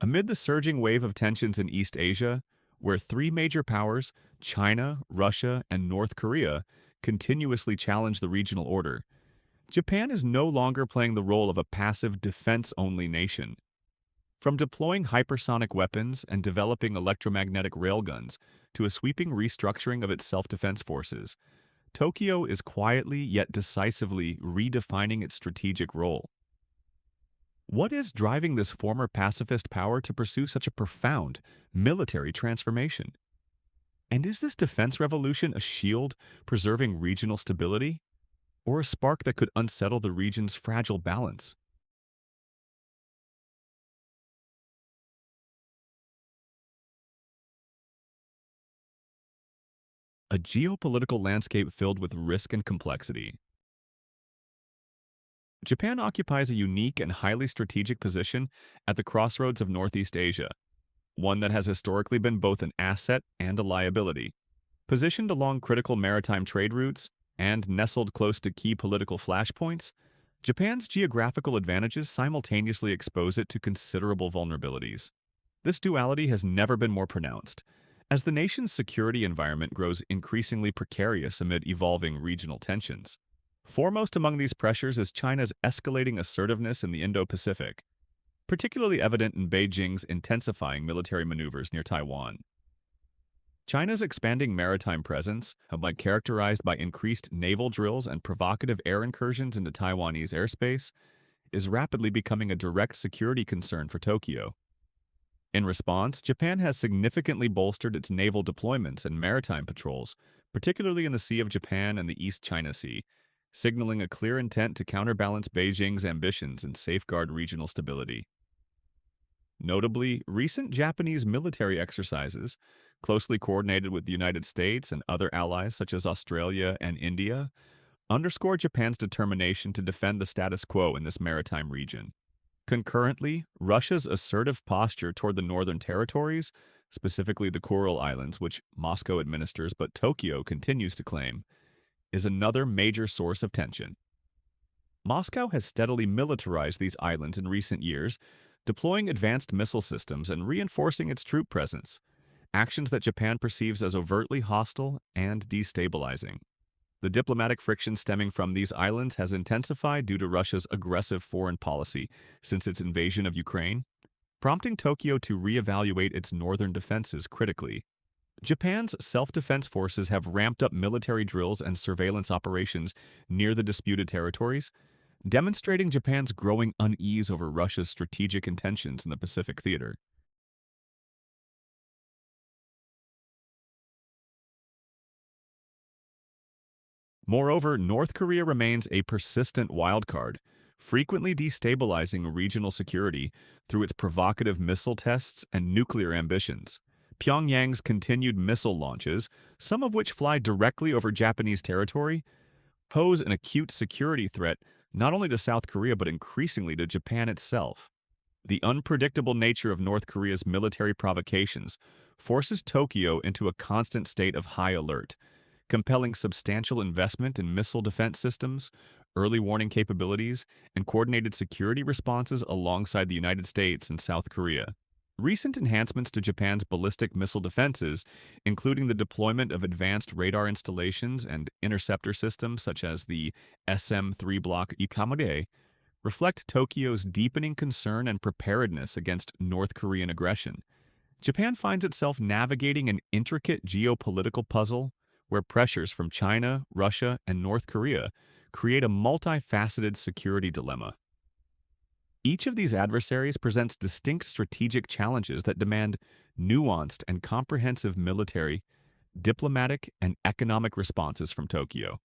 Amid the surging wave of tensions in East Asia, where three major powers, China, Russia, and North Korea, continuously challenge the regional order, Japan is no longer playing the role of a passive defense-only nation. From deploying hypersonic weapons and developing electromagnetic railguns to a sweeping restructuring of its self-defense forces, Tokyo is quietly yet decisively redefining its strategic role. What is driving this former pacifist power to pursue such a profound military transformation? And is this defense revolution a shield preserving regional stability, or a spark that could unsettle the region's fragile balance? A geopolitical landscape filled with risk and complexity. Japan occupies a unique and highly strategic position at the crossroads of Northeast Asia, one that has historically been both an asset and a liability. Positioned along critical maritime trade routes and nestled close to key political flashpoints, Japan's geographical advantages simultaneously expose it to considerable vulnerabilities. This duality has never been more pronounced, as the nation's security environment grows increasingly precarious amid evolving regional tensions. Foremost among these pressures is China's escalating assertiveness in the Indo-Pacific, particularly evident in Beijing's intensifying military maneuvers near Taiwan. China's expanding maritime presence, characterized by increased naval drills and provocative air incursions into Taiwanese airspace, is rapidly becoming a direct security concern for Tokyo. In response, Japan has significantly bolstered its naval deployments and maritime patrols, particularly in the Sea of Japan and the East China Sea, signaling a clear intent to counterbalance Beijing's ambitions and safeguard regional stability. Notably, recent Japanese military exercises, closely coordinated with the United States and other allies such as Australia and India, underscore Japan's determination to defend the status quo in this maritime region. Concurrently, Russia's assertive posture toward the northern territories, specifically the Kuril Islands, which Moscow administers but Tokyo continues to claim, is another major source of tension. Moscow has steadily militarized these islands in recent years, deploying advanced missile systems and reinforcing its troop presence, actions that Japan perceives as overtly hostile and destabilizing. The diplomatic friction stemming from these islands has intensified due to Russia's aggressive foreign policy since its invasion of Ukraine, prompting Tokyo to reevaluate its northern defenses critically. Japan's self-defense forces have ramped up military drills and surveillance operations near the disputed territories, demonstrating Japan's growing unease over Russia's strategic intentions in the Pacific theater. Moreover, North Korea remains a persistent wildcard, frequently destabilizing regional security through its provocative missile tests and nuclear ambitions. Pyongyang's continued missile launches, some of which fly directly over Japanese territory, pose an acute security threat not only to South Korea but increasingly to Japan itself. The unpredictable nature of North Korea's military provocations forces Tokyo into a constant state of high alert, compelling substantial investment in missile defense systems, early warning capabilities, and coordinated security responses alongside the United States and South Korea. Recent enhancements to Japan's ballistic missile defenses, including the deployment of advanced radar installations and interceptor systems such as the SM-3 block Ikamade, reflect Tokyo's deepening concern and preparedness against North Korean aggression. Japan finds itself navigating an intricate geopolitical puzzle where pressures from China, Russia, and North Korea create a multifaceted security dilemma. Each of these adversaries presents distinct strategic challenges that demand nuanced and comprehensive military, diplomatic, and economic responses from Tokyo.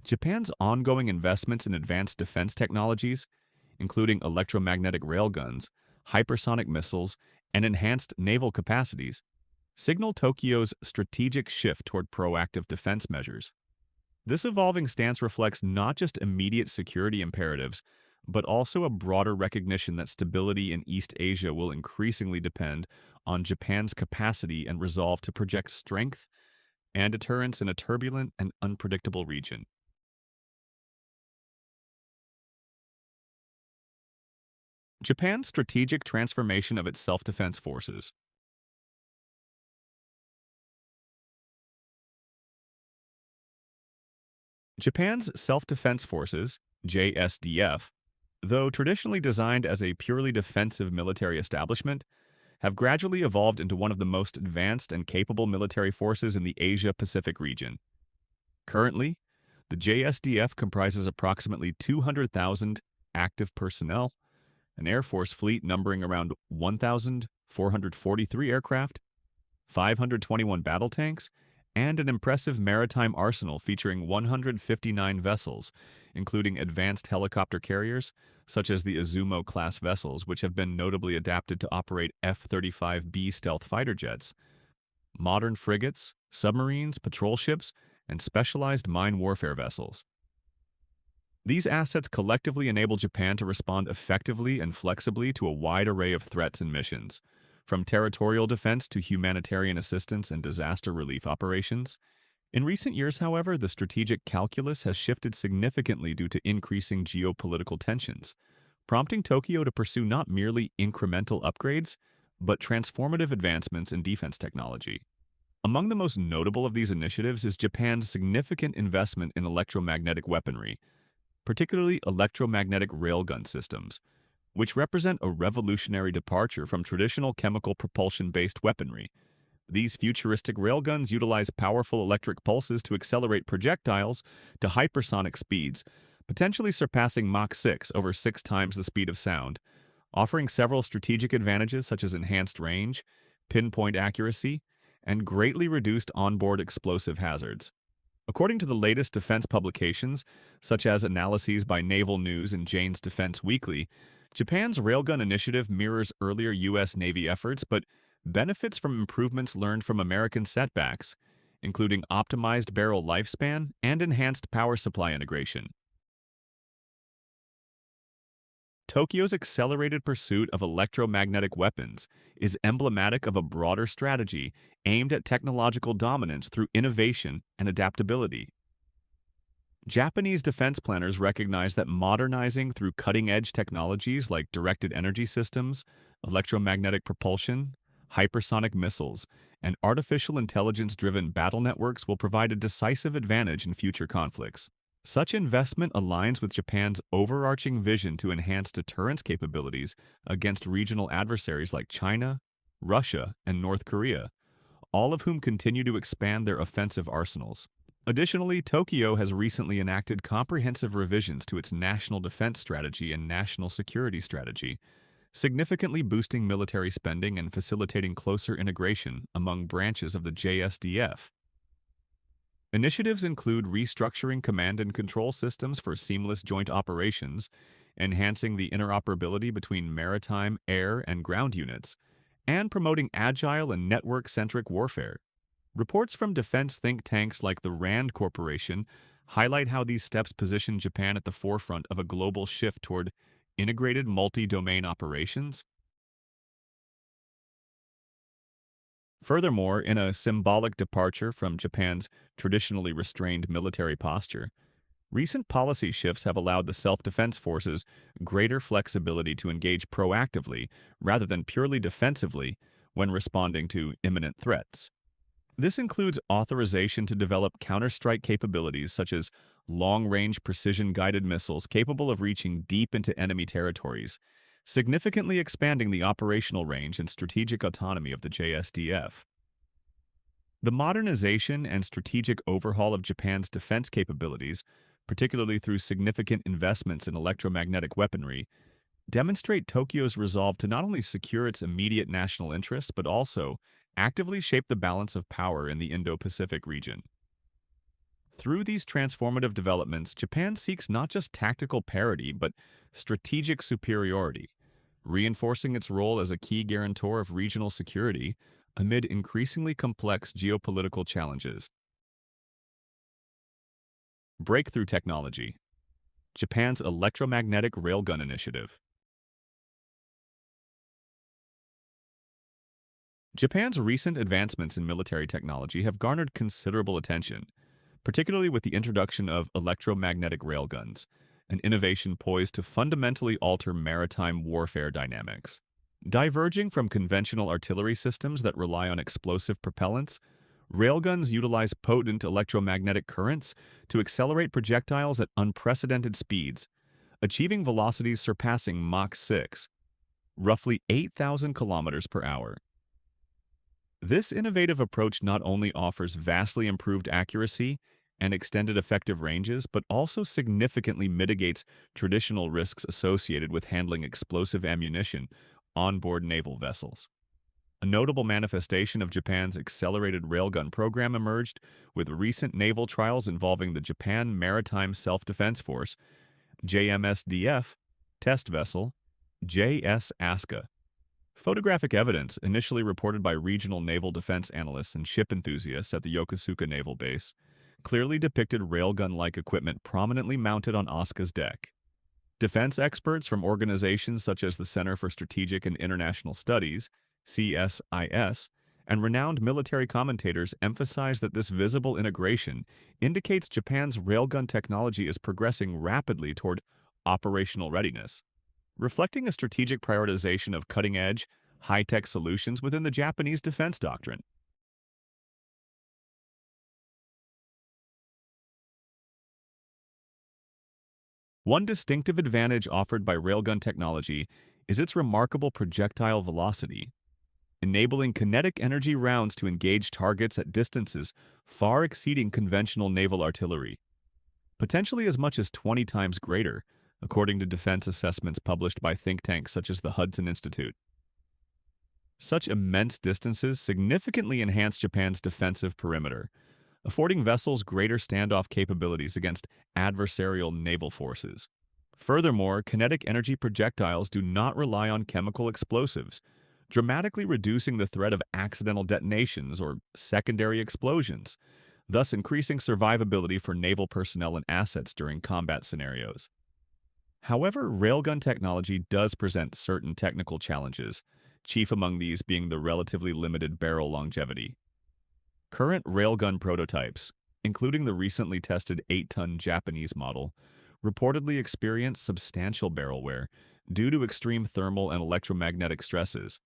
Japan's ongoing investments in advanced defense technologies, including electromagnetic railguns, hypersonic missiles, and enhanced naval capacities, signal Tokyo's strategic shift toward proactive defense measures. This evolving stance reflects not just immediate security imperatives, but also a broader recognition that stability in East Asia will increasingly depend on Japan's capacity and resolve to project strength and deterrence in a turbulent and unpredictable region. Japan's strategic transformation of its self-defense forces. Japan's self-defense forces, JSDF, though traditionally designed as a purely defensive military establishment, have gradually evolved into one of the most advanced and capable military forces in the Asia-Pacific region. Currently, the JSDF comprises approximately 200,000 active personnel, an Air Force fleet numbering around 1,443 aircraft, 521 battle tanks, and an impressive maritime arsenal featuring 159 vessels, including advanced helicopter carriers, such as the Izumo-class vessels, which have been notably adapted to operate F-35B stealth fighter jets, modern frigates, submarines, patrol ships, and specialized mine warfare vessels. These assets collectively enable Japan to respond effectively and flexibly to a wide array of threats and missions, from territorial defense to humanitarian assistance and disaster relief operations. In recent years, however, the strategic calculus has shifted significantly due to increasing geopolitical tensions, prompting Tokyo to pursue not merely incremental upgrades, but transformative advancements in defense technology. Among the most notable of these initiatives is Japan's significant investment in electromagnetic weaponry, particularly electromagnetic railgun systems, which represent a revolutionary departure from traditional chemical propulsion-based weaponry. These futuristic railguns utilize powerful electric pulses to accelerate projectiles to hypersonic speeds, potentially surpassing Mach 6 over 6 times the speed of sound, offering several strategic advantages such as enhanced range, pinpoint accuracy, and greatly reduced onboard explosive hazards. According to the latest defense publications, such as analyses by Naval News and Jane's Defense Weekly, Japan's railgun initiative mirrors earlier U.S. Navy efforts but benefits from improvements learned from American setbacks, including optimized barrel lifespan and enhanced power supply integration. Tokyo's accelerated pursuit of electromagnetic weapons is emblematic of a broader strategy aimed at technological dominance through innovation and adaptability. Japanese defense planners recognize that modernizing through cutting-edge technologies like directed energy systems, electromagnetic propulsion, hypersonic missiles, and artificial intelligence-driven battle networks will provide a decisive advantage in future conflicts. Such investment aligns with Japan's overarching vision to enhance deterrence capabilities against regional adversaries like China, Russia, and North Korea, all of whom continue to expand their offensive arsenals. Additionally, Tokyo has recently enacted comprehensive revisions to its national defense strategy and national security strategy, significantly boosting military spending and facilitating closer integration among branches of the JSDF. Initiatives include restructuring command and control systems for seamless joint operations, enhancing the interoperability between maritime, air, and ground units, and promoting agile and network-centric warfare. Reports from defense think tanks like the RAND Corporation highlight how these steps position Japan at the forefront of a global shift toward integrated multi-domain operations. Furthermore, in a symbolic departure from Japan's traditionally restrained military posture, recent policy shifts have allowed the self-defense forces greater flexibility to engage proactively rather than purely defensively when responding to imminent threats. This includes authorization to develop counter-strike capabilities such as long-range precision-guided missiles capable of reaching deep into enemy territories, significantly expanding the operational range and strategic autonomy of the JSDF. The modernization and strategic overhaul of Japan's defense capabilities, particularly through significant investments in electromagnetic weaponry, demonstrate Tokyo's resolve to not only secure its immediate national interests but also actively shape the balance of power in the Indo-Pacific region. Through these transformative developments, Japan seeks not just tactical parity but strategic superiority, reinforcing its role as a key guarantor of regional security amid increasingly complex geopolitical challenges. Breakthrough technology. Japan's electromagnetic railgun initiative. Japan's recent advancements in military technology have garnered considerable attention, particularly with the introduction of electromagnetic railguns, an innovation poised to fundamentally alter maritime warfare dynamics. Diverging from conventional artillery systems that rely on explosive propellants, railguns utilize potent electromagnetic currents to accelerate projectiles at unprecedented speeds, achieving velocities surpassing Mach 6, roughly 8,000 kilometers per hour. This innovative approach not only offers vastly improved accuracy and extended effective ranges, but also significantly mitigates traditional risks associated with handling explosive ammunition on board naval vessels. A notable manifestation of Japan's accelerated railgun program emerged with recent naval trials involving the Japan Maritime Self-Defense Force, JMSDF, test vessel, JS Asuka. Photographic evidence, initially reported by regional naval defense analysts and ship enthusiasts at the Yokosuka Naval Base, clearly depicted railgun-like equipment prominently mounted on Asuka's deck. Defense experts from organizations such as the Center for Strategic and International Studies, CSIS, and renowned military commentators emphasize that this visible integration indicates Japan's railgun technology is progressing rapidly toward operational readiness, reflecting a strategic prioritization of cutting-edge, high-tech solutions within the Japanese defense doctrine. One distinctive advantage offered by railgun technology is its remarkable projectile velocity, enabling kinetic energy rounds to engage targets at distances far exceeding conventional naval artillery, potentially as much as 20 times greater, according to defense assessments published by think tanks such as the Hudson Institute. Such immense distances significantly enhance Japan's defensive perimeter, affording vessels greater standoff capabilities against adversarial naval forces. Furthermore, kinetic energy projectiles do not rely on chemical explosives, dramatically reducing the threat of accidental detonations or secondary explosions, thus increasing survivability for naval personnel and assets during combat scenarios. However, railgun technology does present certain technical challenges, chief among these being the relatively limited barrel longevity. Current railgun prototypes, including the recently tested 8-ton Japanese model, reportedly experience substantial barrel wear due to extreme thermal and electromagnetic stresses,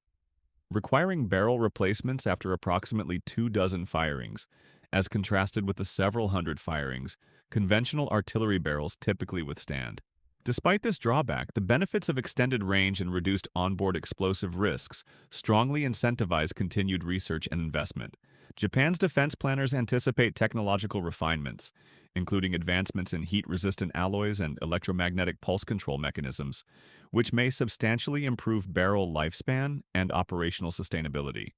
requiring barrel replacements after approximately 24 firings, as contrasted with the several hundred firings conventional artillery barrels typically withstand. Despite this drawback, the benefits of extended range and reduced onboard explosive risks strongly incentivize continued research and investment. Japan's defense planners anticipate technological refinements, including advancements in heat-resistant alloys and electromagnetic pulse control mechanisms, which may substantially improve barrel lifespan and operational sustainability.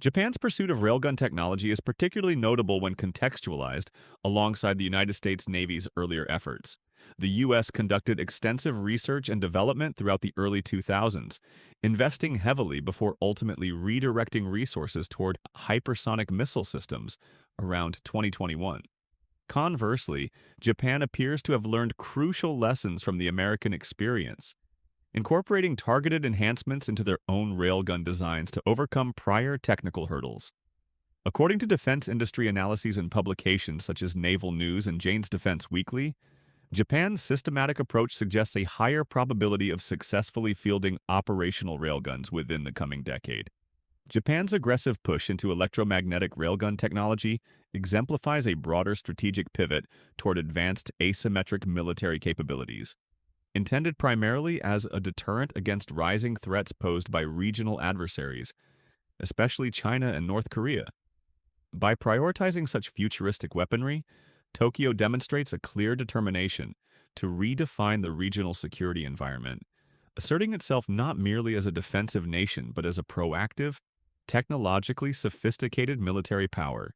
Japan's pursuit of railgun technology is particularly notable when contextualized alongside the United States Navy's earlier efforts. The U.S. conducted extensive research and development throughout the early 2000s, investing heavily before ultimately redirecting resources toward hypersonic missile systems around 2021. Conversely, Japan appears to have learned crucial lessons from the American experience, incorporating targeted enhancements into their own railgun designs to overcome prior technical hurdles. According to defense industry analyses and publications such as Naval News and Jane's Defense Weekly, Japan's systematic approach suggests a higher probability of successfully fielding operational railguns within the coming decade. Japan's aggressive push into electromagnetic railgun technology exemplifies a broader strategic pivot toward advanced asymmetric military capabilities, intended primarily as a deterrent against rising threats posed by regional adversaries, especially China and North Korea. By prioritizing such futuristic weaponry, Tokyo demonstrates a clear determination to redefine the regional security environment, asserting itself not merely as a defensive nation but as a proactive, technologically sophisticated military power.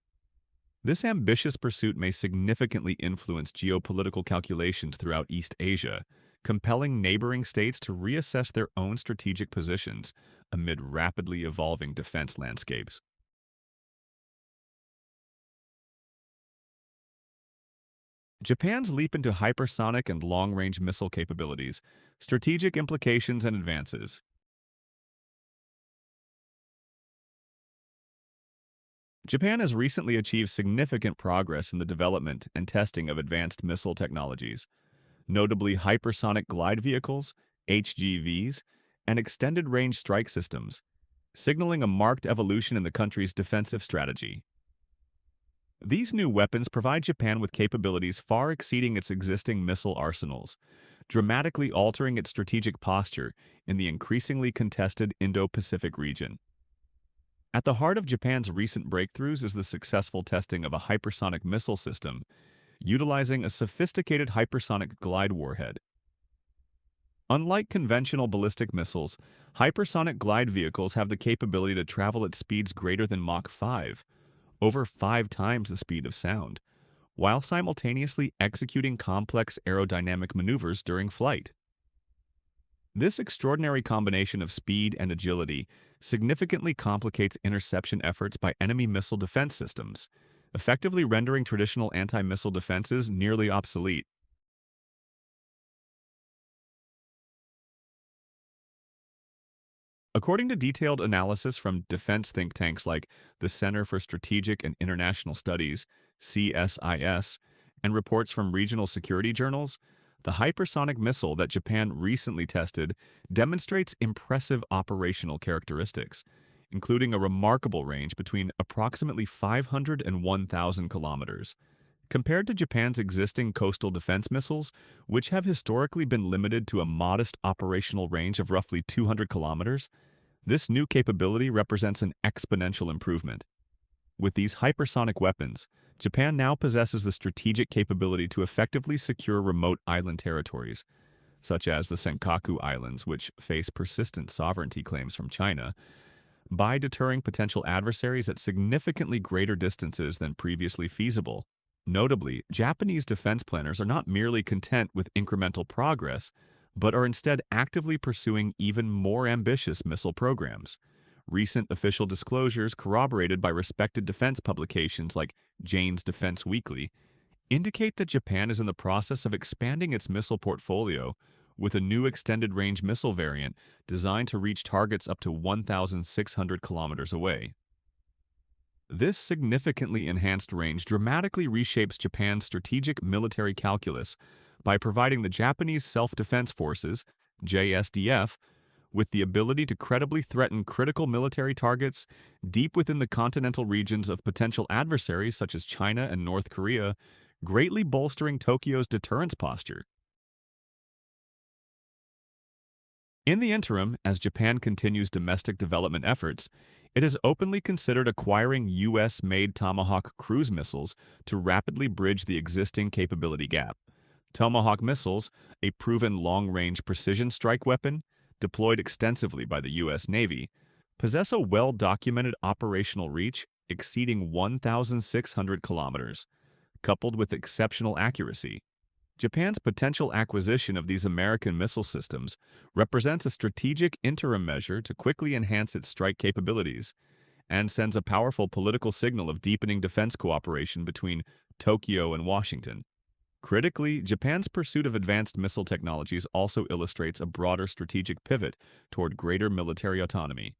This ambitious pursuit may significantly influence geopolitical calculations throughout East Asia, compelling neighboring states to reassess their own strategic positions amid rapidly evolving defense landscapes. Japan's leap into hypersonic and long-range missile capabilities, strategic implications and advances. Japan has recently achieved significant progress in the development and testing of advanced missile technologies, notably hypersonic glide vehicles, HGVs, and extended-range strike systems, signaling a marked evolution in the country's defensive strategy. These new weapons provide Japan with capabilities far exceeding its existing missile arsenals, dramatically altering its strategic posture in the increasingly contested Indo-Pacific region. At the heart of Japan's recent breakthroughs is the successful testing of a hypersonic missile system, utilizing a sophisticated hypersonic glide warhead. Unlike conventional ballistic missiles, hypersonic glide vehicles have the capability to travel at speeds greater than Mach 5, over 5 times the speed of sound, while simultaneously executing complex aerodynamic maneuvers during flight. This extraordinary combination of speed and agility significantly complicates interception efforts by enemy missile defense systems, effectively rendering traditional anti-missile defenses nearly obsolete. According to detailed analysis from defense think tanks like the Center for Strategic and International Studies, CSIS, and reports from regional security journals, the hypersonic missile that Japan recently tested demonstrates impressive operational characteristics, including a remarkable range between approximately 500 and 1,000 kilometers. Compared to Japan's existing coastal defense missiles, which have historically been limited to a modest operational range of roughly 200 kilometers, this new capability represents an exponential improvement. With these hypersonic weapons, Japan now possesses the strategic capability to effectively secure remote island territories, such as the Senkaku Islands, which face persistent sovereignty claims from China, by deterring potential adversaries at significantly greater distances than previously feasible. Notably, Japanese defense planners are not merely content with incremental progress, but are instead actively pursuing even more ambitious missile programs. Recent official disclosures, corroborated by respected defense publications like Jane's Defense Weekly, indicate that Japan is in the process of expanding its missile portfolio with a new extended-range missile variant designed to reach targets up to 1,600 kilometers away. This significantly enhanced range dramatically reshapes Japan's strategic military calculus by providing the Japanese Self-Defense Forces, JSDF, with the ability to credibly threaten critical military targets deep within the continental regions of potential adversaries such as China and North Korea, greatly bolstering Tokyo's deterrence posture. In the interim, as Japan continues domestic development efforts, it has openly considered acquiring U.S.-made Tomahawk cruise missiles to rapidly bridge the existing capability gap. Tomahawk missiles, a proven long-range precision strike weapon, deployed extensively by the U.S. Navy, possess a well-documented operational reach exceeding 1,600 kilometers, coupled with exceptional accuracy. Japan's potential acquisition of these American missile systems represents a strategic interim measure to quickly enhance its strike capabilities and sends a powerful political signal of deepening defense cooperation between Tokyo and Washington. Critically, Japan's pursuit of advanced missile technologies also illustrates a broader strategic pivot toward greater military autonomy.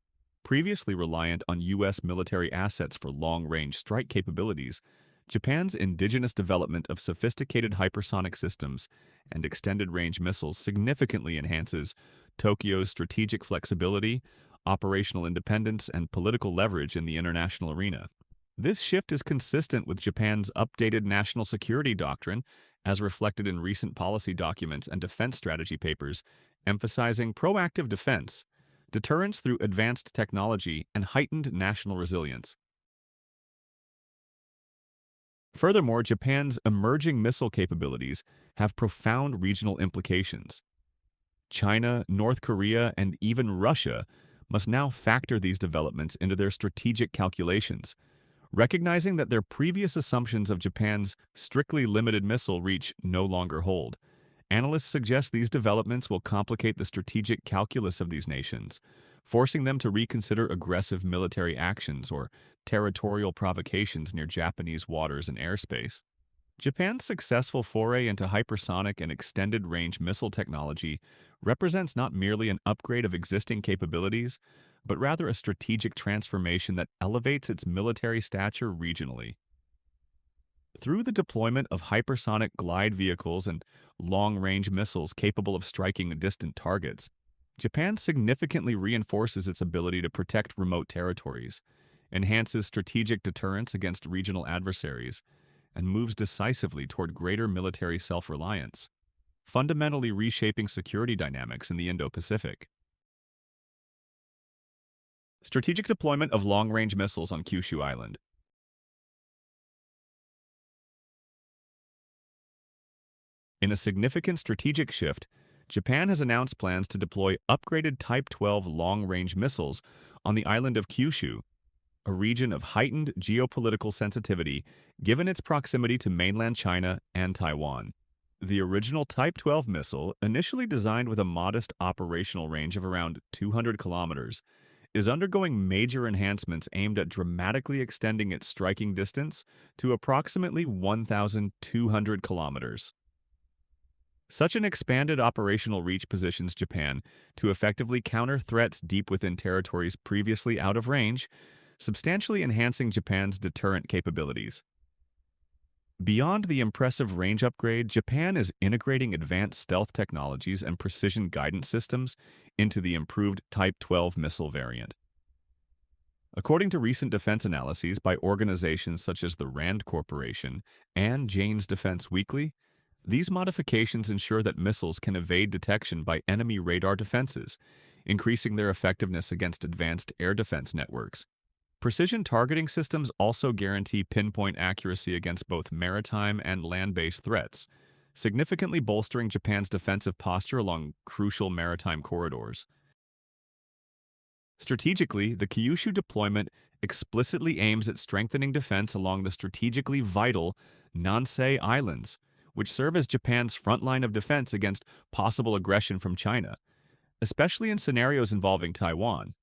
Previously reliant on U.S. military assets for long-range strike capabilities, Japan's indigenous development of sophisticated hypersonic systems and extended-range missiles significantly enhances Tokyo's strategic flexibility, operational independence, and political leverage in the international arena. This shift is consistent with Japan's updated national security doctrine, as reflected in recent policy documents and defense strategy papers, emphasizing proactive defense, deterrence through advanced technology, and heightened national resilience. Furthermore, Japan's emerging missile capabilities have profound regional implications. China, North Korea, and even Russia must now factor these developments into their strategic calculations, recognizing that their previous assumptions of Japan's strictly limited missile reach no longer hold. Analysts suggest these developments will complicate the strategic calculus of these nations, forcing them to reconsider aggressive military actions or territorial provocations near Japanese waters and airspace. Japan's successful foray into hypersonic and extended-range missile technology represents not merely an upgrade of existing capabilities, but rather a strategic transformation that elevates its military stature regionally. Through the deployment of hypersonic glide vehicles and long-range missiles capable of striking distant targets, Japan significantly reinforces its ability to protect remote territories, enhances strategic deterrence against regional adversaries, and moves decisively toward greater military self-reliance, fundamentally reshaping security dynamics in the Indo-Pacific. Strategic deployment of long-range missiles on Kyushu Island. In a significant strategic shift, Japan has announced plans to deploy upgraded Type 12 long-range missiles on the island of Kyushu, a region of heightened geopolitical sensitivity given its proximity to mainland China and Taiwan. The original Type 12 missile, initially designed with a modest operational range of around 200 kilometers, is undergoing major enhancements aimed at dramatically extending its striking distance to approximately 1,200 kilometers. Such an expanded operational reach positions Japan to effectively counter threats deep within territories previously out of range, substantially enhancing Japan's deterrent capabilities. Beyond the impressive range upgrade, Japan is integrating advanced stealth technologies and precision guidance systems into the improved Type 12 missile variant. According to recent defense analyses by organizations such as the RAND Corporation and Jane's Defense Weekly, these modifications ensure that missiles can evade detection by enemy radar defenses, increasing their effectiveness against advanced air defense networks. Precision targeting systems also guarantee pinpoint accuracy against both maritime and land-based threats, significantly bolstering Japan's defensive posture along crucial maritime corridors. Strategically, the Kyushu deployment explicitly aims at strengthening defense along the strategically vital Nansei Islands, which serve as Japan's front line of defense against possible aggression from China, especially in scenarios involving Taiwan.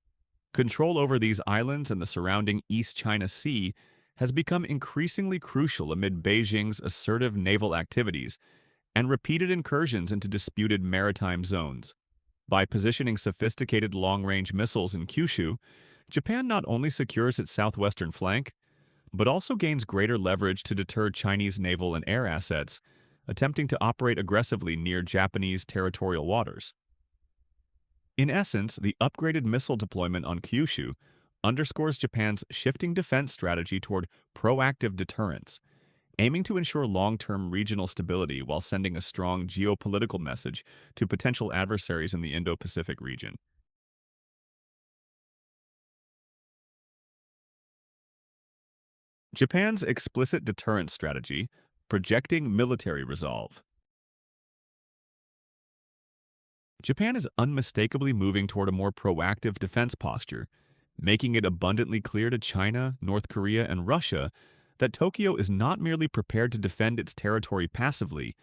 Control over these islands and the surrounding East China Sea has become increasingly crucial amid Beijing's assertive naval activities and repeated incursions into disputed maritime zones. By positioning sophisticated long-range missiles in Kyushu, Japan not only secures its southwestern flank, but also gains greater leverage to deter Chinese naval and air assets attempting to operate aggressively near Japanese territorial waters. In essence, the upgraded missile deployment on Kyushu underscores Japan's shifting defense strategy toward proactive deterrence, aiming to ensure long-term regional stability while sending a strong geopolitical message to potential adversaries in the Indo-Pacific region. Japan's explicit deterrence strategy, projecting military resolve. Japan is unmistakably moving toward a more proactive defense posture, making it abundantly clear to China, North Korea, and Russia that Tokyo is not merely prepared to defend its territory passively,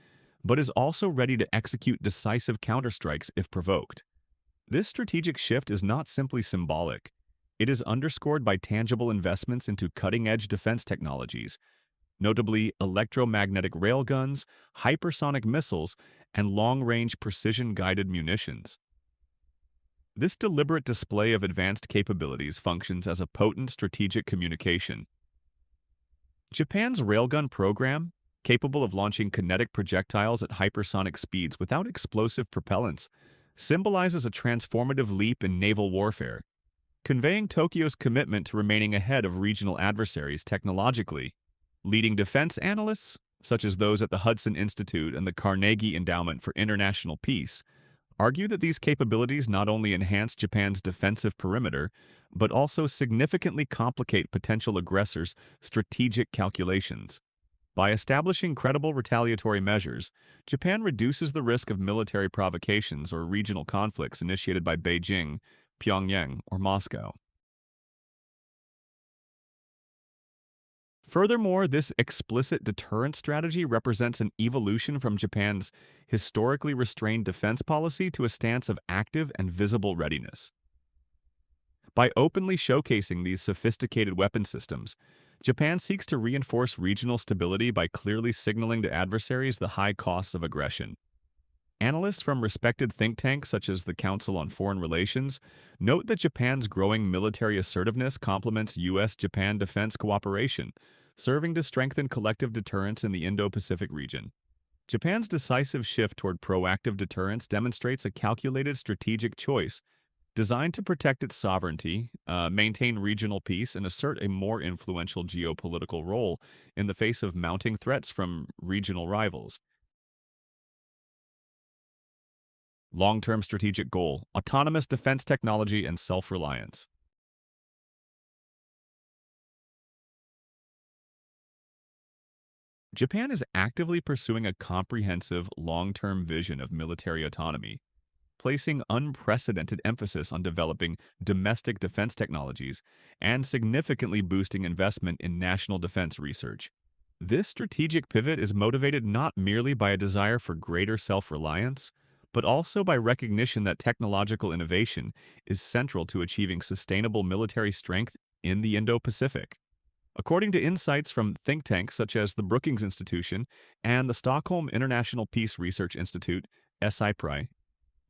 but is also ready to execute decisive counterstrikes if provoked. This strategic shift is not simply symbolic. It is underscored by tangible investments into cutting-edge defense technologies, notably electromagnetic railguns, hypersonic missiles, and long-range precision-guided munitions. This deliberate display of advanced capabilities functions as a potent strategic communication. Japan's railgun program, capable of launching kinetic projectiles at hypersonic speeds without explosive propellants, symbolizes a transformative leap in naval warfare, conveying Tokyo's commitment to remaining ahead of regional adversaries technologically. Leading defense analysts, such as those at the Hudson Institute and the Carnegie Endowment for International Peace, argue that these capabilities not only enhance Japan's defensive perimeter, but also significantly complicate potential aggressors' strategic calculations. By establishing credible retaliatory measures, Japan reduces the risk of military provocations or regional conflicts initiated by Beijing, Pyongyang, or Moscow. Furthermore, this explicit deterrence strategy represents an evolution from Japan's historically restrained defense policy to a stance of active and visible readiness. By openly showcasing these sophisticated weapon systems, Japan seeks to reinforce regional stability by clearly signaling to adversaries the high costs of aggression. Analysts from respected think tanks such as the Council on Foreign Relations note that Japan's growing military assertiveness complements U.S.-Japan defense cooperation, serving to strengthen collective deterrence in the Indo-Pacific region. Japan's decisive shift toward proactive deterrence demonstrates a calculated strategic choice designed to protect its sovereignty, maintain regional peace, and assert a more influential geopolitical role in the face of mounting threats from regional rivals. Long-term strategic goal: autonomous defense technology and self-reliance. Japan is actively pursuing a comprehensive, long-term vision of military autonomy, placing unprecedented emphasis on developing domestic defense technologies and significantly boosting investment in national defense research. This strategic pivot is motivated not merely by a desire for greater self-reliance, but also by recognition that technological innovation is central to achieving sustainable military strength in the Indo-Pacific. According to insights from think tanks such as the Brookings Institution and the Stockholm International Peace Research Institute, SIPRI,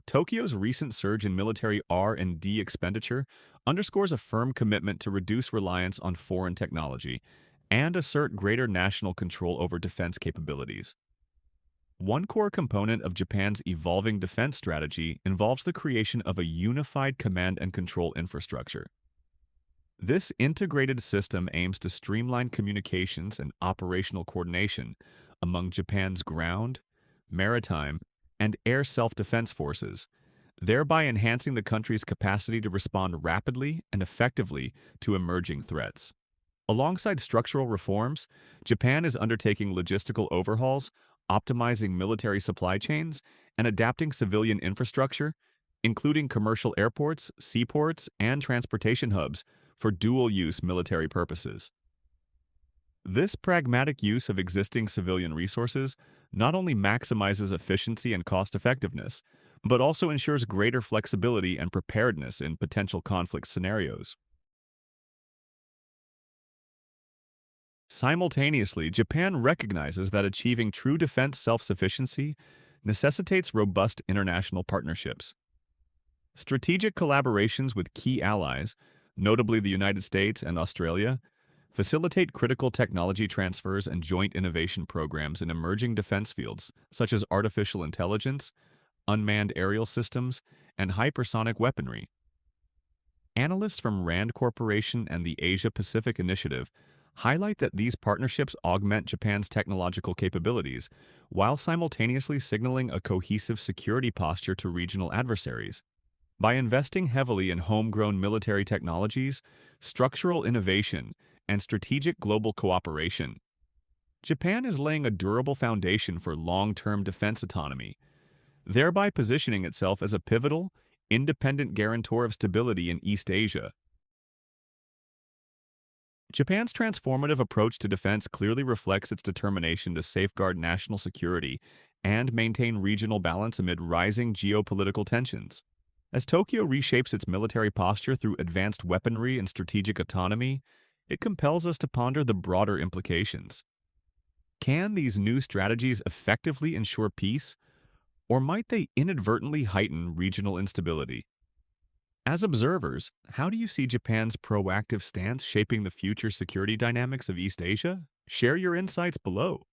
Tokyo's recent surge in military R&D expenditure underscores a firm commitment to reduce reliance on foreign technology and assert greater national control over defense capabilities. One core component of Japan's evolving defense strategy involves the creation of a unified command and control infrastructure. This integrated system aims to streamline communications and operational coordination among Japan's ground, maritime, and air self-defense forces, thereby enhancing the country's capacity to respond rapidly and effectively to emerging threats. Alongside structural reforms, Japan is undertaking logistical overhauls, optimizing military supply chains, and adapting civilian infrastructure, including commercial airports, seaports, and transportation hubs, for dual-use military purposes. This pragmatic use of existing civilian resources not only maximizes efficiency and cost-effectiveness, but also ensures greater flexibility and preparedness in potential conflict scenarios. Simultaneously, Japan recognizes that achieving true defense self-sufficiency necessitates robust international partnerships. Strategic collaborations with key allies, notably the United States and Australia, facilitate critical technology transfers and joint innovation programs in emerging defense fields such as artificial intelligence, unmanned aerial systems, and hypersonic weaponry. Analysts from RAND Corporation and the Asia-Pacific Initiative highlight that these partnerships augment Japan's technological capabilities while simultaneously signaling a cohesive security posture to regional adversaries. By investing heavily in homegrown military technologies, structural innovation, and strategic global cooperation, Japan is laying a durable foundation for long-term defense autonomy, thereby positioning itself as a pivotal, independent guarantor of stability in East Asia. Japan's transformative approach to defense clearly reflects its determination to safeguard national security and maintain regional balance amid rising geopolitical tensions. As Tokyo reshapes its military posture through advanced weaponry and strategic autonomy, it compels us to ponder the broader implications. Can these new strategies effectively ensure peace, or might they inadvertently heighten regional instability? As observers, how do you see Japan's proactive stance shaping the future security dynamics of East Asia? Share your insights below.